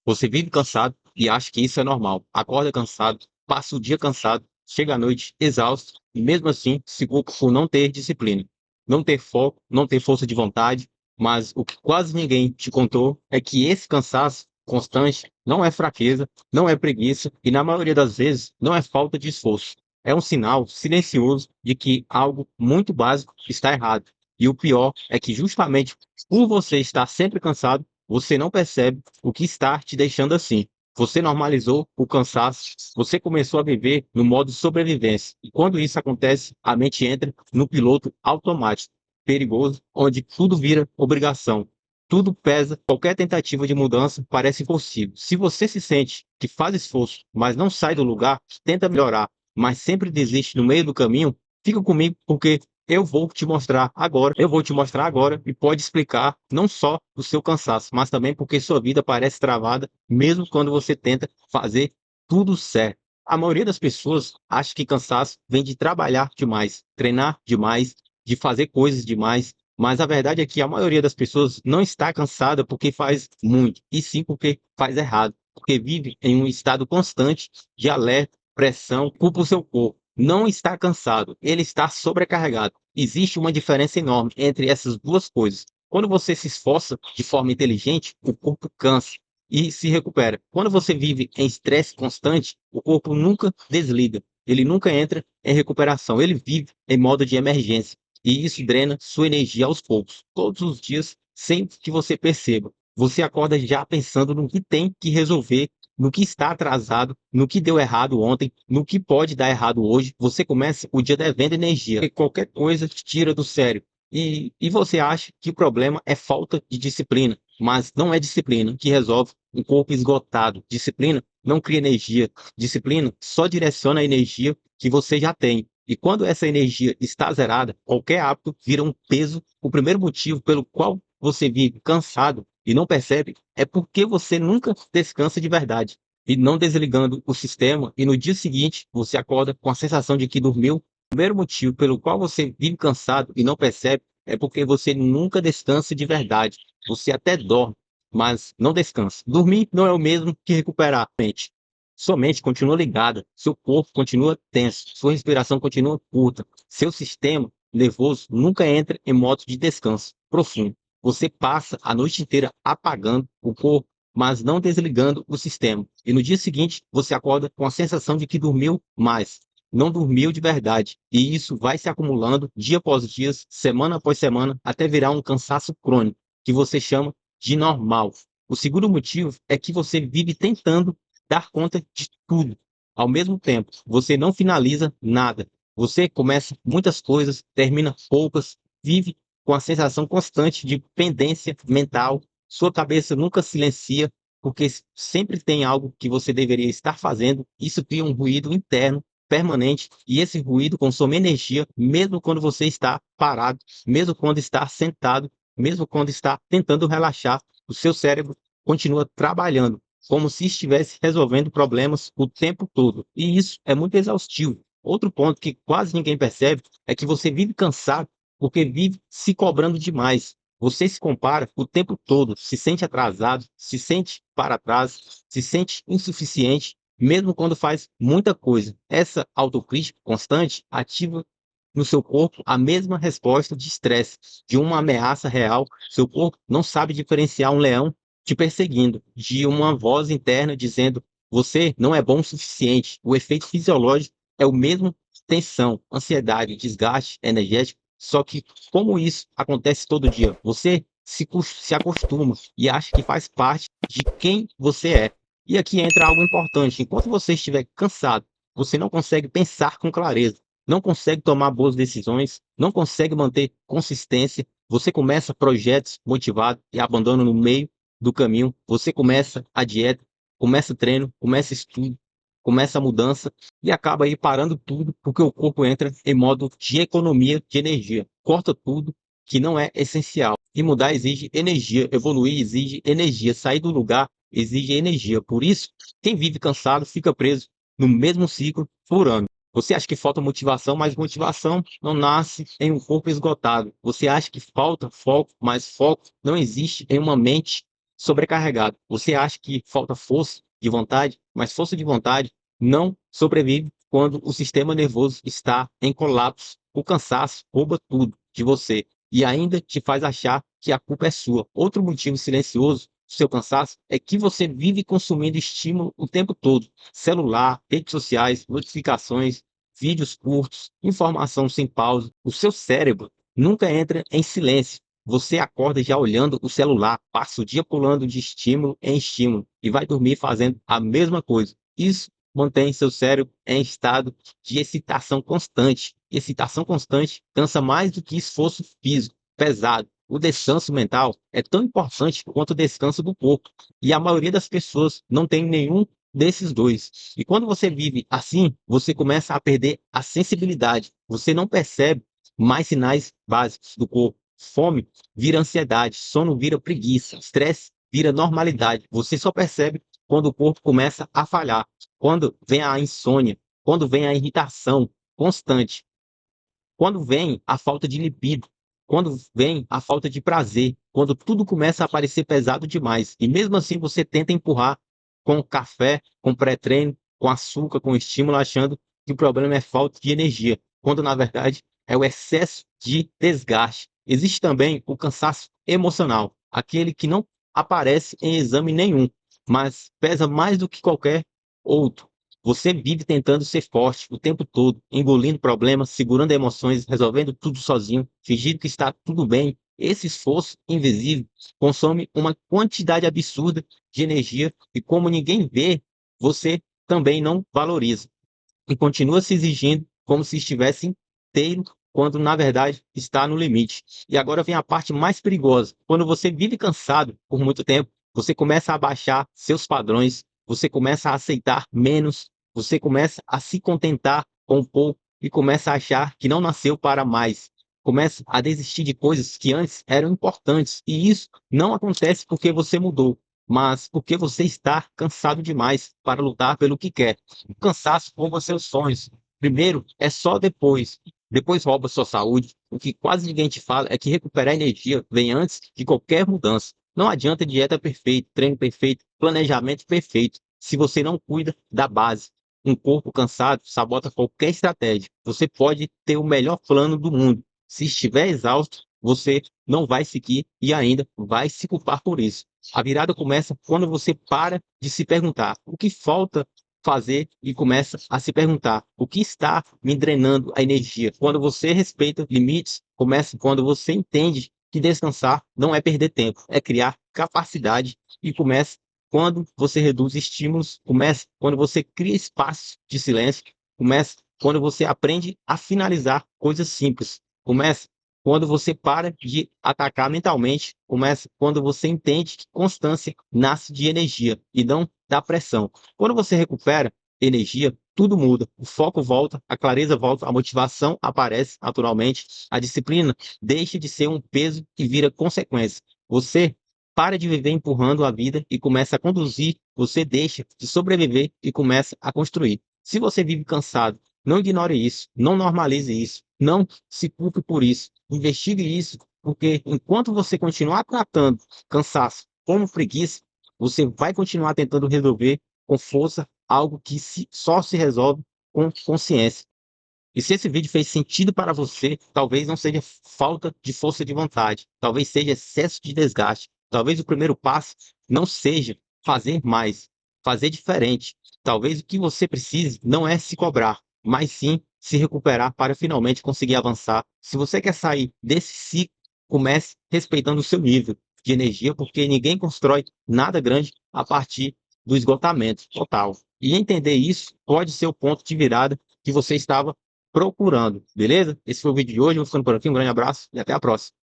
Você vive cansado e acha que isso é normal. Acorda cansado, passa o dia cansado, chega à noite exausto e mesmo assim se culpa por não ter disciplina, não ter foco, não ter força de vontade. Mas o que quase ninguém te contou é que esse cansaço constante não é fraqueza, não é preguiça e na maioria das vezes não é falta de esforço. É um sinal silencioso de que algo muito básico está errado. E o pior é que justamente por você estar sempre cansado, você não percebe o que está te deixando assim. Você normalizou o cansaço, você começou a viver no modo sobrevivência. E quando isso acontece, a mente entra no piloto automático, perigoso, onde tudo vira obrigação. Tudo pesa, qualquer tentativa de mudança parece impossível. Se você se sente que faz esforço, mas não sai do lugar, tenta melhorar, mas sempre desiste no meio do caminho, fica comigo porque eu vou te mostrar agora e pode explicar não só o seu cansaço, mas também porque sua vida parece travada, mesmo quando você tenta fazer tudo certo. A maioria das pessoas acha que cansaço vem de trabalhar demais, treinar demais, de fazer coisas demais, mas a verdade é que a maioria das pessoas não está cansada porque faz muito, e sim porque faz errado, porque vive em um estado constante de alerta, pressão, culpa o seu corpo. Não está cansado, ele está sobrecarregado. Existe uma diferença enorme entre essas duas coisas. Quando você se esforça de forma inteligente, o corpo cansa e se recupera. Quando você vive em estresse constante, o corpo nunca desliga, ele nunca entra em recuperação, ele vive em modo de emergência. E isso drena sua energia aos poucos, todos os dias, sem que você perceba. Você acorda já pensando no que tem que resolver, no que está atrasado, no que deu errado ontem, no que pode dar errado hoje. Você começa o dia devendo energia, porque qualquer coisa te tira do sério. E você acha que o problema é falta de disciplina, mas não é disciplina que resolve um corpo esgotado. Disciplina não cria energia. Disciplina só direciona a energia que você já tem. E quando essa energia está zerada, qualquer hábito vira um peso. O primeiro motivo pelo qual você vive cansado e não percebe é porque você nunca descansa de verdade. E não desligando o sistema, e no dia seguinte você acorda com a sensação de que dormiu. O primeiro motivo pelo qual você vive cansado e não percebe é porque você nunca descansa de verdade. Você até dorme, mas não descansa. Dormir não é o mesmo que recuperar a mente. Sua mente continua ligada, seu corpo continua tenso, sua respiração continua curta, seu sistema nervoso nunca entra em modo de descanso profundo. Você passa a noite inteira apagando o corpo, mas não desligando o sistema. E no dia seguinte, você acorda com a sensação de que dormiu mais. Não dormiu de verdade. E isso vai se acumulando dia após dia, semana após semana, até virar um cansaço crônico, que você chama de normal. O segundo motivo é que você vive tentando dar conta de tudo. Ao mesmo tempo, você não finaliza nada. Você começa muitas coisas, termina poucas, vive com a sensação constante de pendência mental. Sua cabeça nunca silencia, porque sempre tem algo que você deveria estar fazendo. Isso cria um ruído interno permanente e esse ruído consome energia, mesmo quando você está parado, mesmo quando está sentado, mesmo quando está tentando relaxar. O seu cérebro continua trabalhando como se estivesse resolvendo problemas o tempo todo. E isso é muito exaustivo. Outro ponto que quase ninguém percebe é que você vive cansado porque vive se cobrando demais. Você se compara o tempo todo, se sente atrasado, se sente para trás, se sente insuficiente, mesmo quando faz muita coisa. Essa autocrítica constante ativa no seu corpo a mesma resposta de estresse, de uma ameaça real. Seu corpo não sabe diferenciar um leão te perseguindo, de uma voz interna dizendo: você não é bom o suficiente. O efeito fisiológico é o mesmo: tensão, ansiedade, desgaste energético. Só que, como isso acontece todo dia, você se acostuma e acha que faz parte de quem você é. E aqui entra algo importante: enquanto você estiver cansado, você não consegue pensar com clareza, não consegue tomar boas decisões, não consegue manter consistência. Você começa projetos motivados e abandona no meio do caminho. Você começa a dieta, começa o treino, começa estudo, começa a mudança e acaba aí parando tudo porque o corpo entra em modo de economia de energia. Corta tudo que não é essencial. E mudar exige energia, evoluir exige energia, sair do lugar exige energia. Por isso, quem vive cansado fica preso no mesmo ciclo por ano. Você acha que falta motivação, mas motivação não nasce em um corpo esgotado. Você acha que falta foco, mas foco não existe em uma mente sobrecarregado. Você acha que falta força de vontade, mas força de vontade não sobrevive quando o sistema nervoso está em colapso. O cansaço rouba tudo de você e ainda te faz achar que a culpa é sua. Outro motivo silencioso do seu cansaço é que você vive consumindo estímulo o tempo todo. Celular, redes sociais, notificações, vídeos curtos, informação sem pausa. O seu cérebro nunca entra em silêncio. Você acorda já olhando o celular, passa o dia pulando de estímulo em estímulo e vai dormir fazendo a mesma coisa. Isso mantém seu cérebro em estado de excitação constante. Excitação constante cansa mais do que esforço físico pesado. O descanso mental é tão importante quanto o descanso do corpo. E a maioria das pessoas não tem nenhum desses dois. E quando você vive assim, você começa a perder a sensibilidade. Você não percebe mais sinais básicos do corpo. Fome vira ansiedade, sono vira preguiça, estresse vira normalidade. Você só percebe quando o corpo começa a falhar, quando vem a insônia, quando vem a irritação constante, quando vem a falta de libido, quando vem a falta de prazer, quando tudo começa a parecer pesado demais. E mesmo assim você tenta empurrar com café, com pré-treino, com açúcar, com estímulo, achando que o problema é falta de energia, quando na verdade é o excesso de desgaste. Existe também o cansaço emocional, aquele que não aparece em exame nenhum, mas pesa mais do que qualquer outro. Você vive tentando ser forte o tempo todo, engolindo problemas, segurando emoções, resolvendo tudo sozinho, fingindo que está tudo bem. Esse esforço invisível consome uma quantidade absurda de energia e, como ninguém vê, você também não valoriza e continua se exigindo como se estivesse inteiro, quando na verdade está no limite. E agora vem a parte mais perigosa. Quando você vive cansado por muito tempo, você começa a baixar seus padrões, você começa a aceitar menos, você começa a se contentar com pouco e começa a achar que não nasceu para mais. Começa a desistir de coisas que antes eram importantes. E isso não acontece porque você mudou, mas porque você está cansado demais para lutar pelo que quer. O cansaço rouba seus sonhos. Primeiro, é só depois. Depois rouba sua saúde. O que quase ninguém te fala é que recuperar energia vem antes de qualquer mudança. Não adianta dieta perfeita, treino perfeito, planejamento perfeito, se você não cuida da base. Um corpo cansado sabota qualquer estratégia. Você pode ter o melhor plano do mundo. Se estiver exausto, você não vai seguir e ainda vai se culpar por isso. A virada começa quando você para de se perguntar o que falta fazer e começa a se perguntar o que está me drenando a energia. Quando você respeita limites, começa quando você entende que descansar não é perder tempo, é criar capacidade e começa quando você reduz estímulos, começa quando você cria espaço de silêncio, começa quando você aprende a finalizar coisas simples, começa quando você para de atacar mentalmente, começa quando você entende que constância nasce de energia e não da pressão. Quando você recupera energia, tudo muda. O foco volta, a clareza volta, a motivação aparece naturalmente, a disciplina deixa de ser um peso que vira consequência. Você para de viver empurrando a vida e começa a conduzir, você deixa de sobreviver e começa a construir. Se você vive cansado, não ignore isso, não normalize isso, não se culpe por isso. Investigue isso, porque enquanto você continuar tratando cansaço como preguiça, você vai continuar tentando resolver com força algo que só se resolve com consciência. E se esse vídeo fez sentido para você, talvez não seja falta de força de vontade, talvez seja excesso de desgaste. Talvez o primeiro passo não seja fazer mais, fazer diferente. Talvez o que você precise não é se cobrar, mas sim se recuperar para finalmente conseguir avançar. Se você quer sair desse ciclo, comece respeitando o seu nível de energia, porque ninguém constrói nada grande a partir do esgotamento total. E entender isso pode ser o ponto de virada que você estava procurando, beleza? Esse foi o vídeo de hoje, vou ficando por aqui, um grande abraço e até a próxima.